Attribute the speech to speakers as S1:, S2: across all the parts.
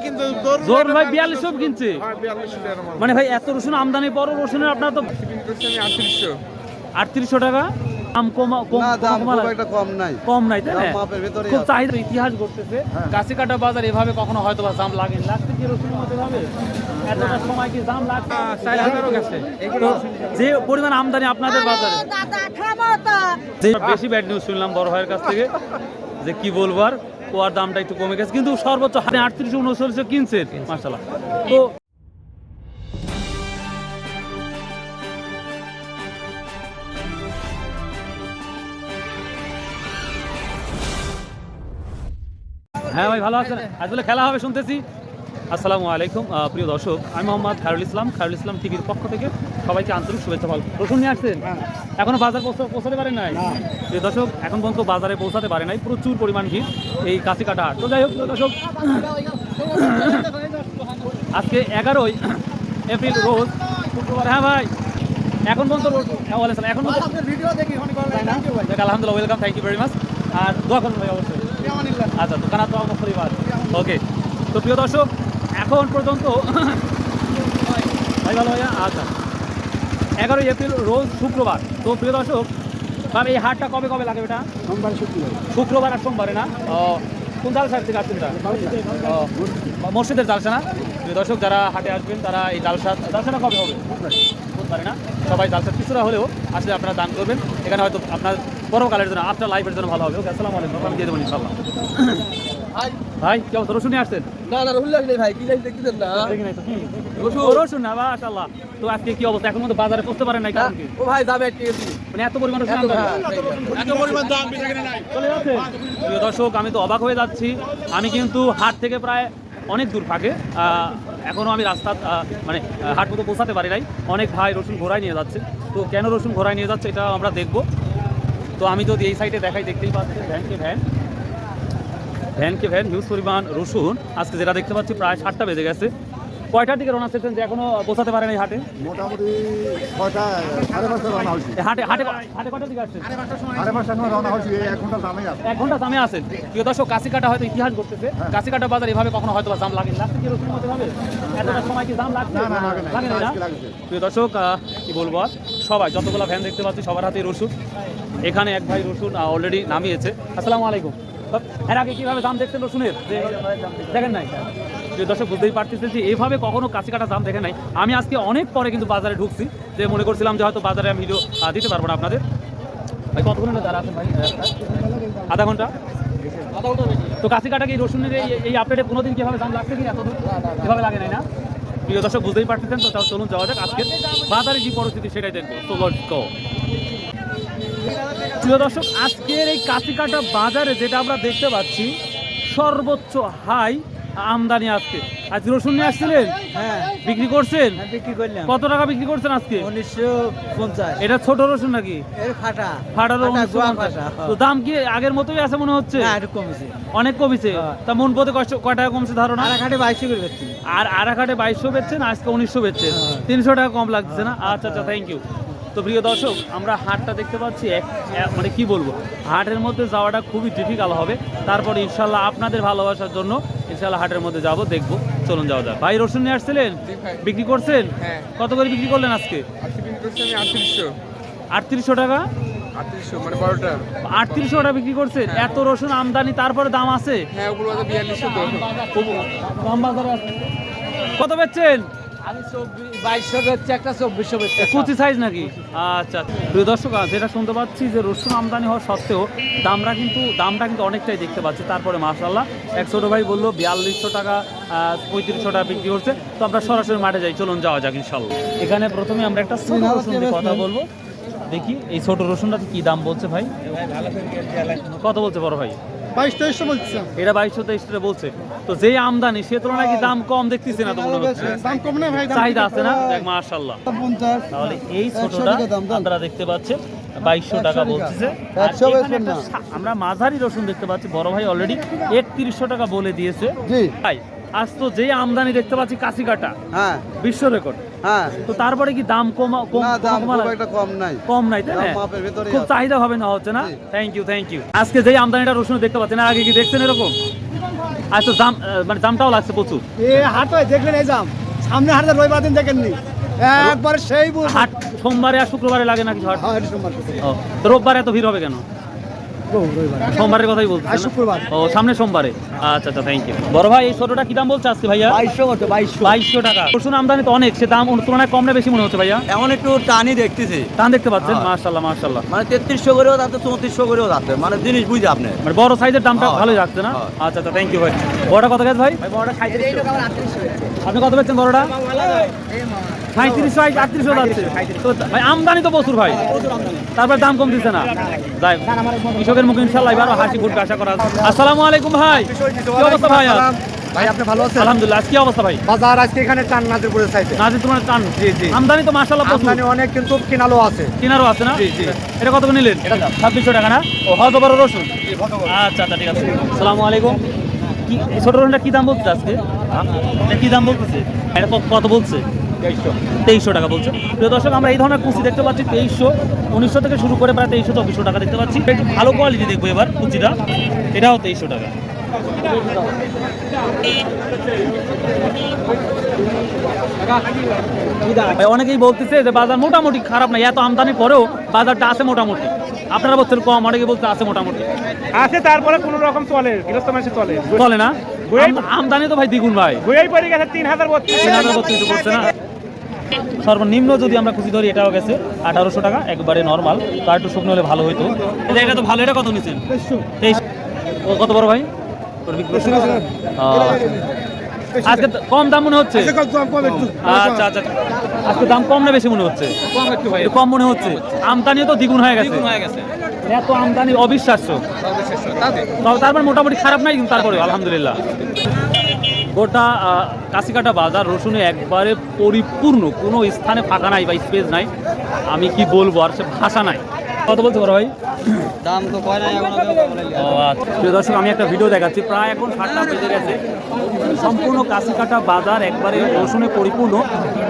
S1: কিন্তু
S2: জোর ভাই 4200 কিনছে। মানে ভাই এত রসুন আমদানি বড় রসুনের আপনার তো 3800 টাকা দাম কম নাই তাই না? খুব চাহিদা ইতিহাস করতেছে গাছি কাটা বাজার এভাবে কখনো হয়তো বা দাম লাগে লাগছে কি রসুনের মধ্যে ভাবে এতটা সময় কি দাম লাগছে 4000 গেছে। তো যে পরিমাণ আমদানি আপনাদের বাজারে যে বেশি ব্যাড নিউজ শুনলাম বড় ভাইয়ের কাছ থেকে যে কি বলবো আর কোয়ার দামটা একটু কমে গেছে কিন্তু সর্বোচ্চ 3839 কিনছেন মাশাআল্লাহ। তো হ্যাঁ ভাই ভালো আছেন? আসলে খেলা হবে শুনতেছি। আসসালামু আলাইকুম প্রিয় দর্শক, আমি মোহাম্মদ খায়রুল ইসলাম টিভির পক্ষ থেকে সবাইকে আন্তরিক শুভেচ্ছা ভালো। রসুন নিয়ে আসছেন? এখনো বাজার পৌঁছাতে পারেন নাই? প্রিয় দর্শক এখন পর্যন্ত বাজারে পৌঁছাতে পারে নাই, প্রচুর পরিমাণ ভিড় এই কাছি কাটা হাট। তো যাই হোক প্রিয় দর্শক, আজকে 11ই এপ্রিল রোজ শুক্রবার। হ্যাঁ ভাই এখন পর্যন্ত এখন আলহামদুলিল্লাহ welcome, thank you very much. আর দোয়া করুন ভাই অবশ্যই। আচ্ছা দোকান তো আমার পরিবার ওকে। তো প্রিয় দর্শক এখন পর্যন্ত ভাই ভালো ভাইয়া আচ্ছা 11ই এপ্রিল রোজ শুক্রবার। তো প্রিয় দর্শক এই হাটটা কবে কবে লাগে? এটা শুক্রবার আর সোমবারে না? কোন জালসার থেকে আসছেন? মসজিদের জালসা না? প্রিয় দর্শক যারা হাটে আসবেন তারা এই জালসাটা কবে হবে? বুধবারে না? সবাই জালসা কিছুটা হলেও আসলে আপনারা দান করবেন, এখানে হয়তো আপনার পরকালের জন্য আফটার লাইফের জন্য ভালো হবে। ওকে আসসালামু আলাইকুম, আমি দিয়ে দেবো ইনশাআল্লাহ। ভাই কি অবস্থা? রসুন নিয়ে আসছেন? রসুন না মাশাআল্লাহ। তো আজকে কি অবস্থা? এখন মধ্যে বাজারে পৌঁছতে পারেন নাই কারণ কি? মানে এত পরিমাণ রসুন চলে যাচ্ছে। প্রিয় দর্শক আমি তো অবাক হয়ে যাচ্ছি। আমি কিন্তু হাট থেকে প্রায় অনেক দূর ফাঁকে, এখনও আমি রাস্তা মানে হাট মতো পৌঁছাতে পারি নাই। অনেক ভাই রসুন ঘোড়ায় নিয়ে যাচ্ছে। তো কেন রসুন ঘোড়ায় নিয়ে যাচ্ছে এটা আমরা দেখব। তো আমি যদি এই সাইডে দেখাই, দেখতেই পাচ্ছেন ভ্যানকে ভ্যান হিউজ পরিমাণ রসুন। আজকে যেটা দেখতে পাচ্ছি প্রায় 7টা বেজে গেছে। কয়টার দিকে রওনা করছেন যে এখনো পৌঁছাতে পারেন এই হাটে?
S3: মোটামুটি 6টা 5:30 রওনা হয়েছে।
S2: হাটে কটার দিকে আসছেন?
S3: 5:30 সময় রওনা হয়েছে। 1 ঘন্টা দামে আছে।
S2: 1 ঘন্টা দামে আছেন। প্রিয় দর্শক কাছি কাটা হয়তো ইতিহাস করতেছে কাছি কাটা বাজার এভাবে কখনো হয়তো দাম লাগে লাগছে কি রসুনের মধ্যে ভাবে এতটা সময় কি দাম লাগছে? লাগে না? প্রিয় দর্শক কি বলবো আর সবাই যতগুলো ভ্যান দেখতে পাচ্ছি সবার হাতেই রসুন। এখানে এক ভাই রসুন অলরেডি নামিয়েছে। আসসালামু আলাইকুম। এর আগে কিভাবে দাম দেখছেন রসুনের? দেখেন নাই? যে দর্শক বুঝতেই পারতেছেন যে এইভাবে কখনো কাছি কাটা দাম দেখেন নাই। আমি আজকে অনেক পরে কিন্তু বাজারে ঢুকছি, যে মনে করছিলাম যে হয়তো বাজারে আমি ভিডিও দিতে পারবো না আপনাদের। ভাই কতক্ষণ দাঁড়া আছেন ভাই? আধা ঘন্টা। তো কাছি কাটা কি রসুনের এই আপডেটে কোনোদিন কীভাবে দাম লাগছে কি? এতদিন এভাবে লাগে নাই না? প্রিয় দর্শক বুঝতেই পারতেছেন। তো তাও চলুন যাওয়া যাক, আজকে বাজারে যে পরিস্থিতি সেটাই দেখবো। তো লেটস গো। প্রিয় দর্শক আজকের এই কাছি কাটা বাজারে যেটা আমরা দেখতে পাচ্ছি সর্বোচ্চ হাই আমদানি আজকে। আজ রসুন নিয়ে আসছিলেন? হ্যাঁ। বিক্রি করছেন? বিক্রি করলাম। কত টাকা বিক্রি করছেন আজকে? 1950। এটা ছোট রসুন নাকি? ফাটা রসুন। তো দাম কি আগের মতোই আছে মনে হচ্ছে? কমেছে, অনেক কমেছে। তা মন পথে কয় টাকা কমছে ধারণা? আরাকাটে 2200 করে বেচছেন। আর আরাকাটে 2200 বেচছেন, আজকে 1900 বেচছেন। 300 টাকা কম লাগছে না? আচ্ছা আচ্ছা, থ্যাংক ইউ। তো প্রিয় দর্শক আমরা হাটটা দেখতে পাচ্ছি, মানে কি বলবো, হাটের মধ্যে যাওয়াটা খুবই ডিফিকাল্ট হবে। তারপরে ইনশাল্লাহ আপনাদের ভালোবাসার জন্য ইনশাল্লাহ হাটের মধ্যে যাব, দেখবো। চলুন যাওয়া যায়। ভাই রসুন নিয়ে আসছিলেন? বিক্রি করছেন? কত করে বিক্রি করলেন আজকে? 3800 টাকা। 3800 টাকা বিক্রি করছেন? এত রসুন আমদানি তারপরে দাম আছে? কত বেচছেন?
S4: আমি 2200 বেচছি, একটা 2400 বেচছি।
S2: কুচি সাইজ নাকি? আচ্ছা প্রিয় দর্শক যেটা শুনতে পাচ্ছি যে রসুন আমদানি হওয়া সত্ত্বেও দামটা কিন্তু অনেকটাই দেখতে পাচ্ছি। তারপরে মাশাআল্লাহ এক ছোট ভাই বললো 4200 টাকা 3500 টাকা বিক্রি করছে। তো আমরা সরাসরি মাঠে যাই, চলুন যাওয়া যাক ইনশাল্লাহ। এখানে প্রথমে আমরা একটা ছোট রসুন নিয়ে কথা বলবো, দেখি এই ছোট রসুনটা কি দাম বলছে ভাই। কত বলছে বড় ভাই?
S3: 22-23 বলছে।
S2: এটা 22-23 বলছে। তো যেই আমদানি সে তুলনায় কি দাম কম দেখতেছি না? তো মনে হচ্ছে
S3: দাম কম না ভাই,
S2: চাহিদা আছে না? মাশাআল্লাহ। তাহলে এই ছোটটা আপনারা দেখতে পাচ্ছেন 2200 টাকা বলছে। আমরা মাঝারি রসুন দেখতে পাচ্ছি, বড় ভাই অলরেডি 3100 টাকা বলে দিয়েছে। ভাই আজ তো যে আমদানি দেখতে পাচ্ছি কাছি কাটা, হ্যাঁ বিশ্ব রেকর্ড। হ্যাঁ, তো তারপরে কি দাম কম নাই তাই না? খুব চাহিদা হবে না হচ্ছে না? Thank you. আজকে যেই আমদানিটা রসুন দেখতে পাচ্ছেন, আগে কি দেখছেন এরকম? আচ্ছা জাম মানে জামটাও লাগছে প্রচুর।
S3: হাট হয় দেখলেন এই জাম সামনে হাটে রবিবার দিন দেখেননি একবার সেই
S2: হাট সোমবারে আর শুক্রবারে লাগে নাকি হাট?
S3: হ্যাঁ সোমবার
S2: ও, তো রোববারে এত ভিড় হবে কেন? সোমবারের কথাই বলছি
S3: আর শুক্রবার।
S2: ও সামনে সোমবারে। আচ্ছা আচ্ছা, থ্যাংক ইউ। বড় ভাই এই ছোটটা কি দাম বলছে আজকে ভাইয়া?
S4: 2200 কত 2200
S2: 2200 টাকা। রসুন আমদানি তো অনেক, সে দাম অন্য তুলনায় কম না বেশি মনে হচ্ছে ভাইয়া?
S4: এমন একটু টানি দেখতেছি
S2: টান দেখতে পাচ্ছেন?
S4: হ্যাঁ।
S2: মাশাআল্লাহ মাশাআল্লাহ।
S4: মানে 3300 করেও যাচ্ছে 3400 করেও যাচ্ছে মানে জিনিস বুঝে আপনি
S2: মানে বড় সাইজের দামটা
S4: হ্যাঁ।
S2: ভালোই যাচ্ছে না?
S4: হ্যাঁ।
S2: আচ্ছা আচ্ছা, থ্যাংক ইউ ভাই। বড়টা কত গেছে ভাই?
S4: বড়টা 3700
S2: আপনি কত বেচছেন বড়টা? 3700 3800 যাচ্ছে। তো ভাই আমদানি তো প্রচুর ভাই, তারপর দাম কম দিচ্ছে না। যাই কৃষকের মুখে ইনশাআল্লাহ এবার হাসি ফুটবে আশা করা যায়। আসসালামু আলাইকুম ভাই, কি অবস্থা ভাই?
S3: ভাই আপনি ভালো আছেন?
S2: আলহামদুলিল্লাহ। আজ কি অবস্থা ভাই?
S3: বাজার আজকে এখানে টান নাজিরপুরের সাইডে
S2: নাজির তোমার টান?
S3: জি জি
S2: আমদানি তো মাশাআল্লাহ প্রচুর,
S3: আমদানি অনেক কিন্তু কিনালো আছে
S2: কিনারও আছে না?
S3: জি, জি।
S2: এটা কত করে নিলেন? 2600 টাকা না? ও হয়তো বড় রসুন। আচ্ছা আচ্ছা, ঠিক আছে। আসসালামু আলাইকুম। কি এই ছোট রসুনটা কি দাম বলছে আজকে? এটা কি দাম বলতেছে? এটা কত বলছে? 2300 টাকা বলছে। প্রিয় দর্শক, আমরা এই ধরনের কুচি দেখতে পাচ্ছি 2300 1900 থেকে শুরু করে প্রায় 2300 2400 টাকা দেখতে পাচ্ছি। একটু ভালো কোয়ালিটি দেখবো এবার কুচিটা, এটাও 2300 টাকা। ভাই অনেকেই বলতেছে যে বাজার মোটামুটি খারাপ না, এত আমদানি পরেও বাজারটা আছে মোটামুটি। আপনারা বলছেন কম, অনেকে বলতে আছে মোটামুটি।
S1: আছে তারপরে কোন রকম চলে গৃহস্থ মানুষের চলে
S2: চলে না? আমদানি তো ভাই দ্বিগুণ ভাই,
S1: বইয়েই পড়ে গেছে 3032
S2: 3200 করছে না? সর্বনিম্ন যদি আমরা খুশি ধরি এটাও গেছে 1800 টাকা, একবারে নর্মাল। তার একটু শুকনো হলে ভালো হইতো। এটা তো ভালো। এটা কত নিচ্ছেন? 23। ও কত বড় ভাই? তোর বিক্রি করছেন? আজকে কম দাম মনে হচ্ছে। আচ্ছা আচ্ছা, আজকে দাম কম না বেশি মনে হচ্ছে? কম, একটু ভাই কম মনে হচ্ছে। আমদানিও তো দ্বিগুণ হয়ে গেছে। এত আমদানি অবিশ্বাস্য। তারপর মোটামুটি খারাপ নাই, কিন্তু তারপরে আলহামদুলিল্লাহ। গোটা কাশিকাটা বাজার রসুনে একবারে পরিপূর্ণ, কোনো স্থানে ফাঁকা নাই বা স্পেস নাই। আমি কি বলবো, আর সে ভাষা নাই। কত বলতে পারো ভাই?
S4: দাম তো কয় নাই এখন
S2: ও আচ্ছা। প্রিয় দর্শক, আমি একটা ভিডিও দেখাচ্ছি, প্রায় এখন 7টা বেজে গেছে। সম্পূর্ণ কাশিকাটা বাজার একবারে রসুনে পরিপূর্ণ।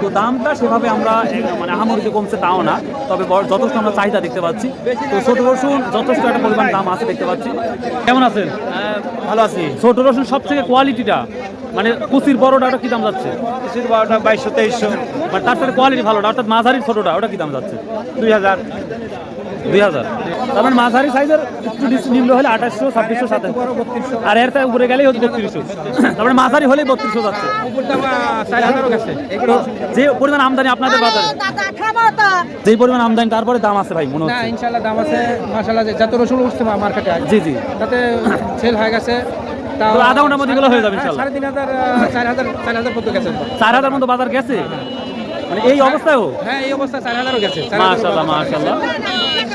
S2: তো দামটা সেভাবে আমরা মানে আহামরিতে কমছে তাও না, তবে যথেষ্ট আমরা চাহিদা দেখতে পাচ্ছি। তো ছোট রসুন যথেষ্ট একটা পরিমাণ দাম আছে দেখতে পাচ্ছি। কেমন আছেন?
S3: ভালো আছি
S2: ছোট রসুন সব থেকে কোয়ালিটিটা মানে কুচির বড়টা ওটা কি দাম যাচ্ছে?
S3: কিছুর 12টা 2200 2300
S2: মানে তার সাথে কোয়ালিটি ভালোটা অর্থাৎ মাঝারির ছোটটা ওটা কি দাম যাচ্ছে?
S3: 2000
S2: 2000। তার মানে মাঝারি সাইজের একটু নিম্ন হলে 2800 2600 2700, আর এর থেকে উপরে গেলেই হচ্ছে 3200। তার মানে মাঝারি হলেই 3200 যাচ্ছে। তো যে পরিমাণ আমদানি আপনাদের বাজারে, যেই পরিমাণ আমদানি তারপরে দাম আছে ভাই মনে
S1: না
S2: হচ্ছে?
S1: ইনশাআল্লাহ দাম আছে মাশাআল্লাহ, যত রসুন উঠছে মার্কেটে
S2: জি জি,
S1: তাতে সেল হয়ে গেছে।
S2: তো আধা ঘন্টার মধ্যে এগুলো হয়ে যাবে ইনশাআল্লাহ।
S1: 3500 4000 পর্যন্ত গেছে।
S2: 4000 মতো বাজার গেছে মানে এই অবস্থায়ও?
S1: হ্যাঁ এই অবস্থা 4000ও গেছে।
S2: মাশাআল্লাহ মাশাআল্লাহ,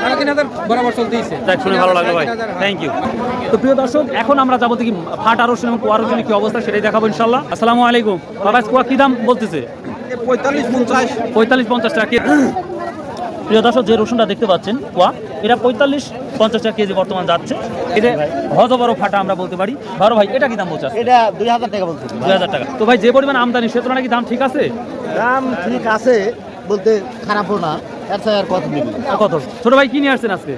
S1: 3500 বরাবর চলতেইছে।
S2: যাক শুনে ভালো লাগলো ভাই, থ্যাংক ইউ। তো প্রিয় দর্শক, এখন আমরা যাবো দেখি ফাটা রসুন এবং কোয়া রসুনের কি অবস্থা সেটাই দেখাবো ইনশাআল্লাহ। আসসালামু আলাইকুম। বাবা কোয়া কি দাম বলতেছে? 45-50 টাকা। প্রিয় দর্শক, যে রসুনটা দেখতে পাচ্ছেন কোয়া, এটা 45-50 টাকা কেজি বর্তমান যাচ্ছে। এটা হজ বড় ফাটা আমরা বলতে পারি। বড় ভাই এটা কি দাম বলছে?
S3: এটা 2000 টাকা বলছি
S2: 2000 টাকা। তো ভাই যে পরিমাণ আমদানি সে তুলনায় কি দাম ঠিক আছে?
S3: দাম ঠিক আছে বলতে খারাপও না, এর চেয়ে আর কত দিবি
S2: আর কত? ছোট ভাই কি নিয়ে আসছেন আজকে?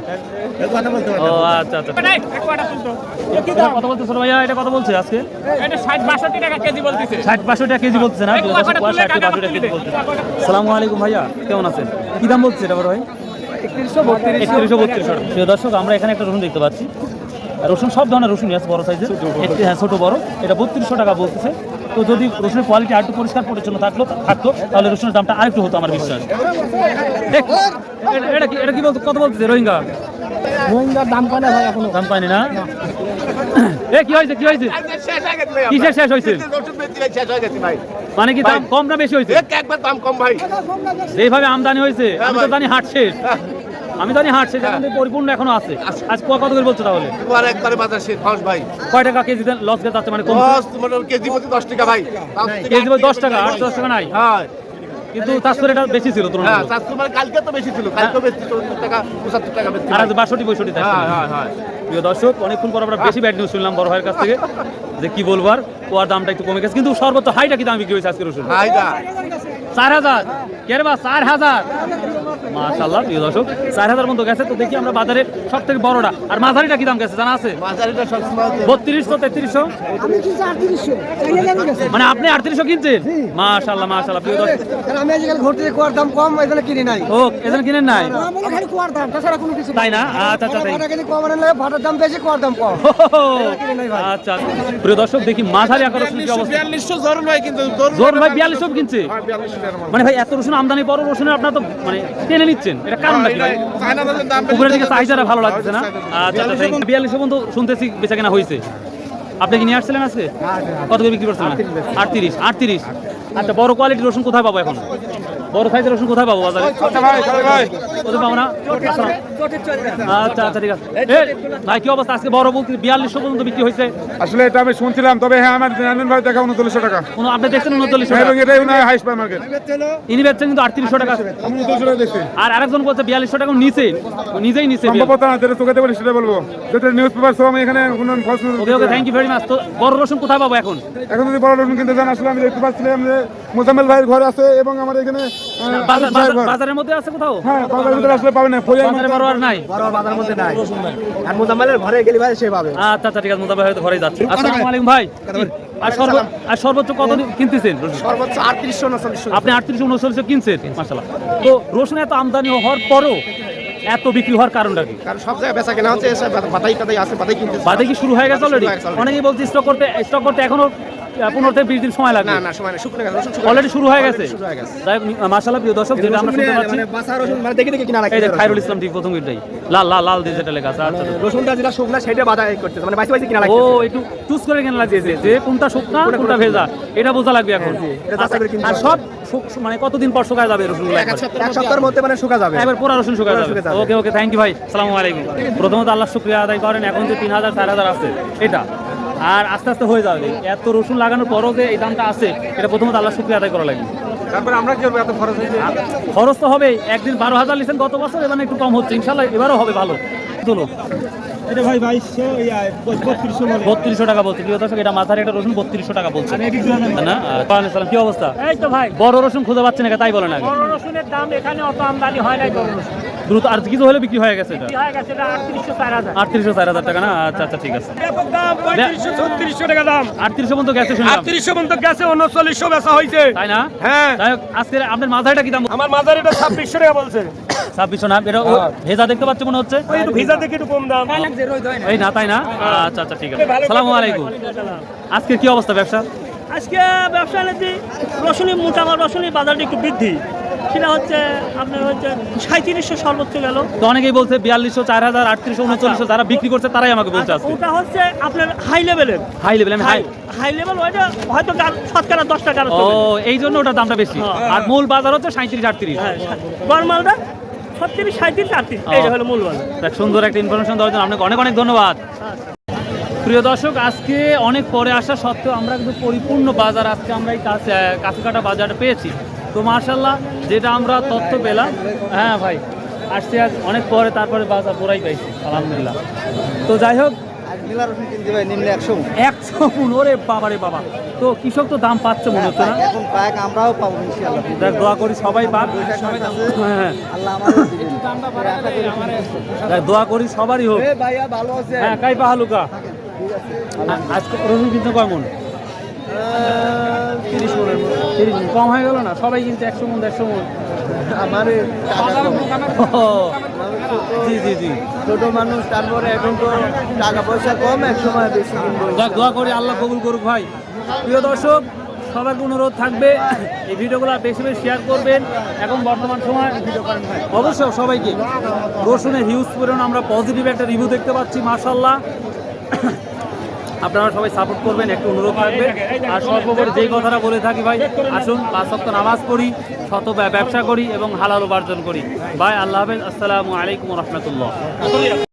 S3: কথা বলতে
S2: ও আচ্ছা আচ্ছা, এটা কত বলছে ছোট ভাইয়া? এটা কত বলছে আজকে?
S1: এটা 60-62 টাকা কেজি বলতেছে।
S2: 60-62 টাকা কেজি বলছে না? 60-62 টাকা কেজি বলছে। আসসালামু আলাইকুম ভাইয়া, কেমন আছেন? কি দাম বলছে এটা বড় ভাই? 3132 টাকা। প্রিয় দর্শক, আমরা এখানে একটা রসুন দেখতে পাচ্ছি। রসুন সব ধরনের রসুনই আছে, বড় সাইজের, হ্যাঁ ছোট বড়। এটা 3200 টাকা বলতেছে। তো যদি রসুনের কোয়ালিটি আরেকটু পরিষ্কার পরিচ্ছন্ন থাকতো তাহলে রসুনের দামটা আরেকটু হতো আমার বিশ্বাস। এটা কি বলতো, কত বলতেছে রোহিঙ্গা?
S3: রোহিঙ্গার দাম পায় না ভাই এখনো।
S2: দাম পায়নি না? কি হয়েছে কিসের শেষ হয়েছে? মানে কি দাম কম না বেশি হয়েছে?
S3: একবার দাম কম ভাই।
S2: যেভাবে আমদানি হয়েছে আমি তো জানি হাট শেষ, এখন পরিপূর্ণ এখনো আছে। আজ কত করে বলছো তাহলে?
S3: একবারে বাজার শেষ ফাঁস ভাই।
S2: কয় টাকা কেজি লস গেছে যাচ্ছে? মানে কম
S3: কেজি প্রতি 10 টাকা ভাই।
S2: কেজি 10 টাকা, 8-10 টাকা নাই,
S3: হ্যাঁ
S2: কিন্তু তার সাথে এটা বেশি ছিল
S3: হ্যাঁ,
S2: তুলনায়।
S3: 400 মানে কালকে তো বেশি ছিল, কালকে বেশি 70 টাকা 75 টাকা বেশি।
S2: আর আজ 62-65 টাকা।
S3: হ্যাঁ হ্যাঁ হ্যাঁ।
S2: প্রিয় দর্শক, অনেকক্ষণ পর আমরা বেশি ব্যাড নিউজ শুনলাম বড় ভাইয়ের কাছ থেকে, যে কি বলবো আর, কোয়ার দামটা একটু কমে গেছে, কিন্তু সর্বোচ্চ হাইটা কি দাম বিক্রি হয়েছে আজকে রসুন?
S3: হাইটা
S2: 4000। কেরে বা 4000? মাশাআল্লাহ প্রিয় দর্শক 4000 মতো গেছে। তো দেখি আমরা বাজারে সব থেকে বড়টা আর মাঝারিটা কি দাম গেছে জানা আছে?
S3: মাঝারিটা সবসময়
S2: 3200 3300 মানে আপনি 3800 কিনছেন? মাশাআল্লাহ মাশাআল্লাহ প্রিয় দর্শক।
S3: আমি আজকাল ঘুরতে কুয়ার দাম কম এখানে কিনি নাই।
S2: ও এজন কিনেন নাই
S3: খালি কুয়ার দাম তাছাড়া কোনো কিছু
S2: তাই না? আচ্ছা আচ্ছা তাই।
S3: কিনি কম আনলে ভাটার দাম বেশি কুয়ার দাম কম।
S2: আচ্ছা প্রিয় দর্শক দেখি মাঝারি আকার রসুন কি অবস্থা?
S1: 4200 জরুন ভাই কিন্তু
S2: জোর ভাই 4200 কিনছে মানে ভাই এত রসুন আমদানি বড় রসুনের আপনারা তো মানে টেনে নিচ্ছেন, এটা কারণটা কি ভাই?
S1: চায়নাদের দাম
S2: উপরের দিকে চাহিদাটা ভালো লাগছে না? আচ্ছা আচ্ছা 4200 পর্যন্ত শুনতেছি বেচা কেনা হয়েছে। আপনি কি নিয়ে আসছিলেন আজকে? কত করে বিক্রি করছেন? 38। আচ্ছা বড় কোয়ালিটির রসুন কোথায় পাবো এখন? বড় সাইজের রসুন কোথায় পাবো বাজারে? কোথায় পাবো না? আচ্ছা আচ্ছা ঠিক আছে। ভাই কি অবস্থা আজকে বড় বলতে 4200 পর্যন্ত বিক্রি হয়েছে?
S5: আসলে এটা আমি শুনছিলাম, তবে হ্যাঁ আমার জানেন ভাই দেখা 3900 টাকা
S2: আপনি দেখছেন 3900
S5: এবং
S2: টাকা,
S5: এটাই নয় হাই সুপার মার্কেট।
S2: ইনি বেচছেন কিন্তু 3800 টাকা।
S5: আমি 3900 টাকা দেখছি।
S2: আর আরেকজন বলছে 4200 টাকা নিচে, নিজেই নিচে।
S5: সম্ভবত না, যেটা চোখে বলি সেটা বলবো, যেটা নিউজ পেপার সব আমি এখানে কোনো false
S2: okay okay thank you very much. তো বড় রসুন কোথায় পাবো এখন?
S5: এখন যদি বড় রসুন কিনতে চান আসলে আমি দেখতে পাচ্ছিলাম যে মোজাম্মেল ভাইয়ের ঘর আছে এবং আমার এখানে
S2: বাজারের মধ্যে আছে কোথাও?
S5: হ্যাঁ বাজারের ভিতরে আসলে পাবেন না,
S2: বাজারে বড় আর নাই।
S3: বড় বাজার মধ্যে নাই। আর মোজাম্মেলের ঘরে গেলি ভাই সে পাবে।
S2: আচ্ছা আচ্ছা ঠিক আছে, মোতাবেক হয়তো ঘরে যাচ্ছে। আসসালামু আলাইকুম ভাই। আর সর্বোচ্চ কত কিনতেছেন রসুন?
S3: সর্বোচ্চ 3800 3900।
S2: আপনি 38-39 কিনছেন মাশাআল্লাহ। তো রসুন এত আমদানি হওয়ার পরও এত বিক্রি হওয়ার কারণটা কি?
S3: কারণ সব জায়গায় বেচা কেনা হচ্ছে, এসব বাতাই টাতাই আছে, বাতাই কিনতে।
S2: বাদে কি শুরু হয়ে গেছে অলরেডি? অনেকেই বলছে স্টক করতে এখনো 15 থেকে 20 দিন সময় লাগবে।
S3: না সময় নেই, শুকনো গেছে রসুন
S2: অলরেডি শুরু হয়ে গেছে।
S3: শুরু হয়ে গেছে।
S2: যাই হোক মাশাআল্লাহ প্রিয় দর্শক, যেটা আমরা শুনতে পাচ্ছি
S3: মানে বাসা রসুন মানে দেখে দেখে কিনা লাগে।
S2: এই যে খায়রুল ইসলাম ঠিক প্রথম গেটটাই লাল দিয়ে যেটা লেখা আছে। আচ্ছা
S3: রসুনটা যেটা শুকনা সেটা বাজার করতেছে, মানে বাইসে কিনা লাগে।
S2: ও একটু চুজ করে কেনা লাগছে যে কোনটা শুকনা কোনটা ভেজা, এটা বোঝা লাগবে এখন।
S3: এটা যাচাই করে কিনতে
S2: আর
S3: হবে।
S2: সব মানে কতদিন পর শুকায় যাবে রসুনগুলো?
S3: এক সপ্তাহের মধ্যে মানে শুকা যাবে।
S2: একবার পুরো রসুন শুকায়
S3: শুকায়
S2: যাবে।
S3: যাবে।
S2: ওকে থ্যাংক ইউ ভাই, আসসালামু আলাইকুম। প্রথমত আল্লাহ শুকরিয়া আদায় করেন, এখন যে 3000 4000 আছে এটা আর আস্তে আস্তে হয়ে যাবে। এত রসুন লাগানোর পরও যে এই দামটা আছে, এটা প্রথমত আল্লাহ শুকরিয়া আদায় করা লাগবে।
S1: তারপরে আমরা কি করব? এত খরচ হয়েছে।
S2: খরচ তো হবে, একদিন 12,000 লিখছেন গত বছর, এবার একটু কম হচ্ছে, ইনশাল্লাহ এবারও হবে ভালো। চলো
S3: এটা ভাই 2200
S2: 3200 টাকা বলছে প্রিয় দর্শক, এটা মাথার একটা রসুন 3200 টাকা বলছে না? ওয়ালাইকুম সালাম, কি অবস্থা?
S1: এই তো ভাই
S2: বড় রসুন খুঁজে পাচ্ছেন না, তাই বলেন আগে।
S1: বড় রসুনের দাম এখানে অত আমদানি হয় নাই। বড় রসুন
S2: দ্রুত আর কিছু হলে বিক্রি হয়ে গেছে এটা
S1: কি হয়ে গেছে? এটা 3800 4000।
S2: 3800 4000 টাকা না? আচ্ছা আচ্ছা ঠিক আছে।
S1: ব্যাপক দাম 3500 3600 টাকা দাম।
S2: 3800 পর্যন্ত গেছে শুনলাম।
S1: 3800 পর্যন্ত গেছে, 3900 বেচা হয়েছে।
S2: তাই না?
S1: হ্যাঁ।
S2: যাই হোক আজকে আপনার মাথাটা কি দাম?
S1: আমার মাজার এটা 2600 টাকা বলছে।
S2: 2600 না? এটা ভেজা দেখতে পাচ্ছি মনে হচ্ছে।
S1: ওই একটু ভিজা দেখে একটু কম দাম।
S2: এই না তাই না? আচ্ছা আচ্ছা ঠিক আছে। আসসালামু আলাইকুম। আজকে কি অবস্থা ব্যবসা?
S6: আজকে ব্যবসা নিতে রসুনের বাজারটা একটু বৃদ্ধি, সেটা হচ্ছে আপনার হচ্ছে 3700 সর্বোচ্চ গেল।
S2: তো অনেকেই বলছে 4200 4000 3800 3900 যারা বিক্রি করছে তারাই আমাকে বলছে আজকে
S6: ওটা হচ্ছে আপনার হাই লেভেলের,
S2: হাই লেভেল। আমি হাই
S6: হাই লেভেল ওইটা হয়তো শতকরা 10 টাকা।
S2: ও এই জন্য ওটার দামটা বেশি। আর মূল বাজার হচ্ছে 37 38।
S6: নর্মালটা 36 37 38, এইটা হলো মূল বাজার।
S2: দেখ সুন্দর একটা ইনফরমেশন দেওয়ার জন্য আপনাকে অনেক অনেক ধন্যবাদ। প্রিয় দর্শক, আজকে অনেক পরে আসা সত্ত্বেও আমরা কিন্তু পরিপূর্ণ বাজার আজকে আমরা এই কাছিকাটা বাজারটা পেয়েছি। তো মাশাআল্লাহ যেটা আমরা তথ্য পেলাম, হ্যাঁ ভাই আসছে আজ অনেক পরে, তারপরে বাজার পুরাই পাইছি আলহামদুলিল্লাহ। তো যাই হোক
S3: নীলা রসুন কিনতে ভাই নিম্নে 100।
S2: 100 গুণ, ওরে বাবা রে বাবা। তো কৃষক তো দাম পাচ্ছে মনে হচ্ছে না?
S3: এখন পাক আমরাও পাবো ইনশাআল্লাহ।
S2: দেখ দোয়া করি সবাই পাক। হ্যাঁ
S3: আল্লাহ আমাদের দিবেন।
S2: দেখ দোয়া করি সবারই হোক।
S3: এ ভাইয়া ভালো আছে?
S2: হ্যাঁ কাই পাহালুকা। আজকে রসুন কিনতে কয় মন?
S3: 30 মনের মতো।
S2: 30 মণ। কম হয়ে গেল না? সবাই কিন্তু 100 মন 150 মন।
S3: আমারে টাকা কম।
S2: ও, জি জি জি।
S3: ছোট মানুষ, তারপরে এখন তো টাকা পয়সা কম, এক সময় বেশি কিনবো।
S2: যাক দোয়া করি আল্লাহ কবুল করুক ভাই। প্রিয় দর্শক, সবার অনুরোধ থাকবে এই ভিডিওগুলো বেশি বেশি শেয়ার করবেন। এখন বর্তমান সময় অবশ্যই সবাইকে রসুনের হিউজ পরিমাণ আমরা পজিটিভ একটা রিভিউ দেখতে পাচ্ছি মাশাআল্লাহ। আপনারা সবাই সাপোর্ট করবেন, একটু অনুরোধ থাকবে। আর সর্বোপরি যেই কথাটা বলে থাকি ভাই, আসুন 5 ওয়াক্ত নামাজ পড়ি, শত ব্যবসা করি এবং হালাল উপার্জন করি। ভাই আল্লাহ হাফেজ, আসসালামু আলাইকুম ওয়া রাহমাতুল্লাহ।